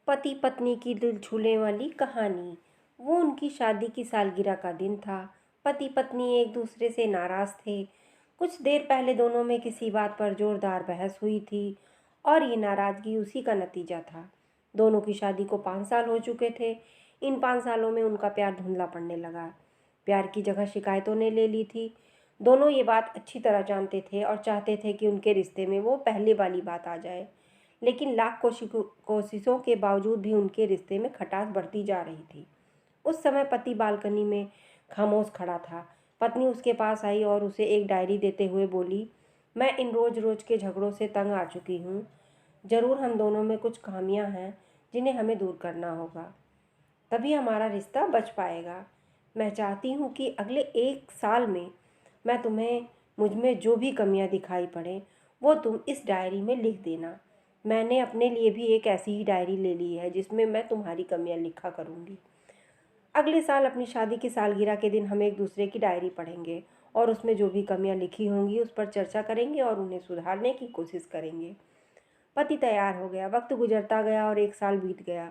पति पत्नी की दिल छूने वाली कहानी। वो उनकी शादी की सालगिरह का दिन था। पति पत्नी एक दूसरे से नाराज थे। कुछ देर पहले दोनों में किसी बात पर जोरदार बहस हुई थी और ये नाराजगी उसी का नतीजा था। दोनों की शादी को 5 साल हो चुके थे। इन 5 सालों में उनका प्यार धुंधला पड़ने लगा। प्यार की जगह शिकायतों ने ले ली थी। दोनों ये बात अच्छी तरह जानते थे और चाहते थे कि उनके रिश्ते में वो पहले वाली बात आ जाए, लेकिन लाख कोशिशों के बावजूद भी उनके रिश्ते में खटास बढ़ती जा रही थी। उस समय पति बालकनी में खामोश खड़ा था। पत्नी उसके पास आई और उसे एक डायरी देते हुए बोली, मैं इन रोज रोज के झगड़ों से तंग आ चुकी हूँ। जरूर हम दोनों में कुछ खामियां हैं जिन्हें हमें दूर करना होगा, तभी हमारा रिश्ता बच पाएगा। मैं चाहती हूँ कि अगले 1 साल में मैं तुम्हें मुझ में जो भी कमियां दिखाई पड़े वो तुम इस डायरी में लिख देना। मैंने अपने लिए भी एक ऐसी ही डायरी ले ली है जिसमें मैं तुम्हारी कमियां लिखा करूँगी। अगले साल अपनी शादी की सालगिरह के दिन हम एक दूसरे की डायरी पढ़ेंगे और उसमें जो भी कमियां लिखी होंगी उस पर चर्चा करेंगे और उन्हें सुधारने की कोशिश करेंगे। पति तैयार हो गया। वक्त गुजरता गया और 1 साल बीत गया।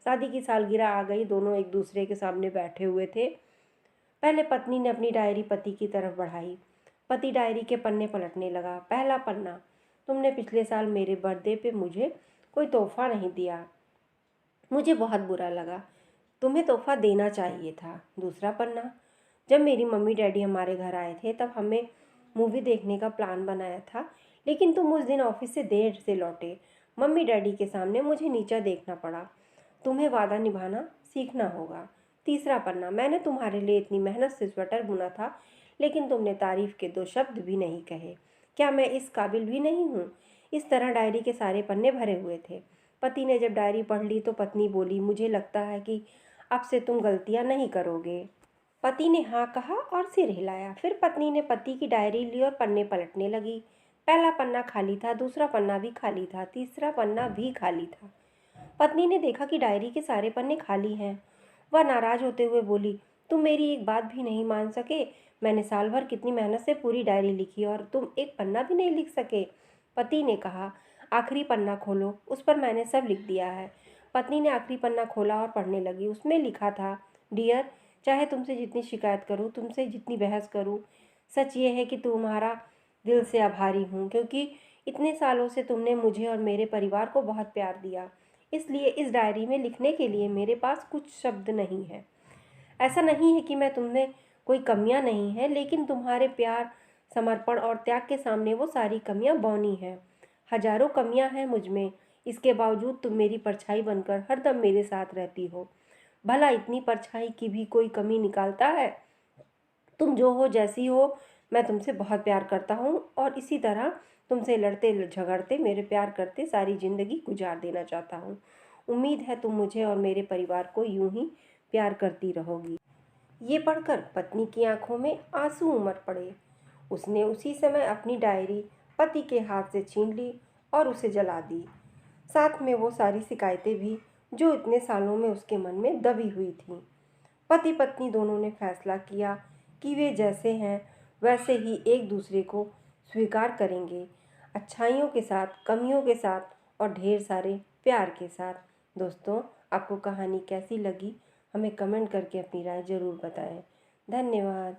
शादी की सालगिरह आ गई। दोनों एक दूसरे के सामने बैठे हुए थे। पहले पत्नी ने अपनी डायरी पति की तरफ बढ़ाई। पति डायरी के पन्ने पलटने लगा। पहला पन्ना, तुमने पिछले साल मेरे बर्थडे पे मुझे कोई तोहफा नहीं दिया, मुझे बहुत बुरा लगा, तुम्हें तोहफा देना चाहिए था। दूसरा पन्ना, जब मेरी मम्मी डैडी हमारे घर आए थे तब हमें मूवी देखने का प्लान बनाया था, लेकिन तुम उस दिन ऑफिस से देर से लौटे। मम्मी डैडी के सामने मुझे नीचा देखना पड़ा। तुम्हें वादा निभाना सीखना होगा। तीसरा पन्ना, मैंने तुम्हारे लिए इतनी मेहनत से स्वेटर बुना था, लेकिन तुमने तारीफ के 2 शब्द भी नहीं कहे। क्या मैं इस काबिल भी नहीं हूँ? इस तरह डायरी के सारे पन्ने भरे हुए थे। पति ने जब डायरी पढ़ ली तो पत्नी बोली, मुझे लगता है कि अब से तुम गलतियाँ नहीं करोगे। पति ने हाँ कहा और सिर हिलाया। फिर पत्नी ने पति की डायरी ली और पन्ने पलटने लगी। पहला पन्ना खाली था, दूसरा पन्ना भी खाली था, तीसरा पन्ना भी खाली था। पत्नी ने देखा कि डायरी के सारे पन्ने खाली हैं। वह नाराज होते हुए बोली, तुम मेरी एक बात भी नहीं मान सके। मैंने साल भर कितनी मेहनत से पूरी डायरी लिखी और तुम एक पन्ना भी नहीं लिख सके। पति ने कहा, आखिरी पन्ना खोलो, उस पर मैंने सब लिख दिया है। पत्नी ने आखिरी पन्ना खोला और पढ़ने लगी। उसमें लिखा था, डियर, चाहे तुमसे जितनी शिकायत करूँ, तुमसे जितनी बहस करूँ, सच ये है कि तुम्हारा दिल से आभारी हूँ, क्योंकि इतने सालों से तुमने मुझे और मेरे परिवार को बहुत प्यार दिया। इसलिए इस डायरी में लिखने के लिए मेरे पास कुछ शब्द नहीं है। ऐसा नहीं है कि मैं तुमने कोई कमियां नहीं है, लेकिन तुम्हारे प्यार, समर्पण और त्याग के सामने वो सारी कमियां बौनी हैं। हजारों कमियां हैं मुझ में, इसके बावजूद तुम मेरी परछाई बनकर हरदम मेरे साथ रहती हो। भला इतनी परछाई की भी कोई कमी निकालता है? तुम जो हो, जैसी हो, मैं तुमसे बहुत प्यार करता हूँ और इसी तरह तुमसे लड़ते झगड़ते, मेरे प्यार करते सारी ज़िंदगी गुजार देना चाहता हूँ। उम्मीद है तुम मुझे और मेरे परिवार को यूं ही प्यार करती रहोगी। ये पढ़कर पत्नी की आंखों में आंसू उमड़ पड़े। उसने उसी समय अपनी डायरी पति के हाथ से छीन ली और उसे जला दी। साथ में वो सारी शिकायतें भी जो इतने सालों में उसके मन में दबी हुई थीं। पति पत्नी दोनों ने फैसला किया कि वे जैसे हैं वैसे ही एक दूसरे को स्वीकार करेंगे, अच्छाइयों के साथ, कमियों के साथ और ढेर सारे प्यार के साथ। दोस्तों, आपको कहानी कैसी लगी हमें कमेंट करके अपनी राय ज़रूर बताएं। धन्यवाद।